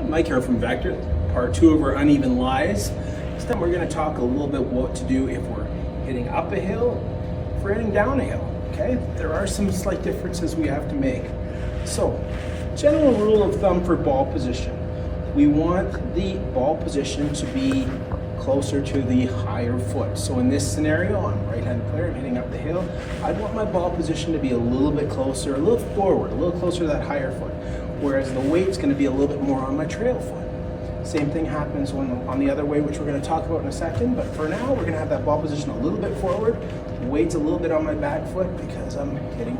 Mike here from Vector, part 2 of our uneven lies. This time we're going to talk a little bit what to do if we're hitting up a hill, if we're hitting down a hill, okay? There are some slight differences we have to make. So, general rule of thumb for ball position. We want the ball position to be closer to the higher foot. So in this scenario, I'm a right-handed player, I'm hitting up the hill. I'd want my ball position to be a little bit closer, a little forward, a little closer to that higher foot. Whereas the weight's going to be a little bit more on my trail foot. Same thing happens when on the other way, which we're going to talk about in a second. But for now, we're going to have that ball position a little bit forward. Weight's a little bit on my back foot because I'm hitting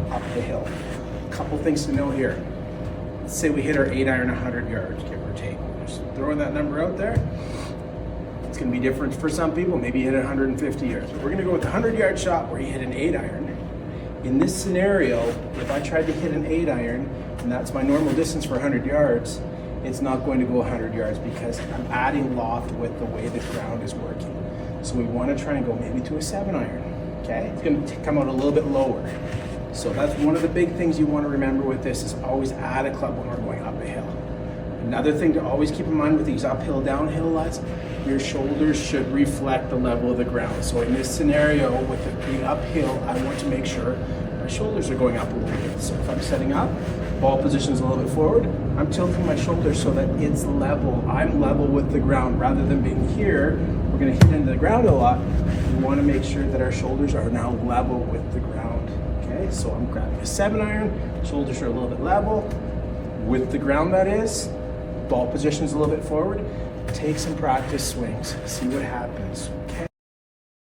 up the hill. A couple things to know here. Let's say we hit our 8-iron 100 yards, give or take. Just throwing that number out there. It's going to be different for some people. Maybe you hit 150 yards. But we're going to go with the 100-yard shot where you hit an 8-iron. In this scenario, if I tried to hit an 8-iron, and that's my normal distance for 100 yards, it's not going to go 100 yards because I'm adding loft with the way the ground is working. So we want to try and go maybe to a 7-iron, okay? It's going to come out a little bit lower. So that's one of the big things you want to remember with this is always add a club when we're going up a hill. Another thing to always keep in mind with these uphill, downhill lies, your shoulders should reflect the level of the ground. So in this scenario, with it being uphill, I want to make sure my shoulders are going up a little bit. So if I'm setting up, ball position is a little bit forward, I'm tilting my shoulders so that it's level. I'm level with the ground. Rather than being here, we're going to hit into the ground a lot. We want to make sure that our shoulders are now level with the ground. Okay, so I'm grabbing a 7-iron, shoulders are a little bit level with the ground, that is. Ball position is a little bit forward. Take some practice swings, see what happens, okay?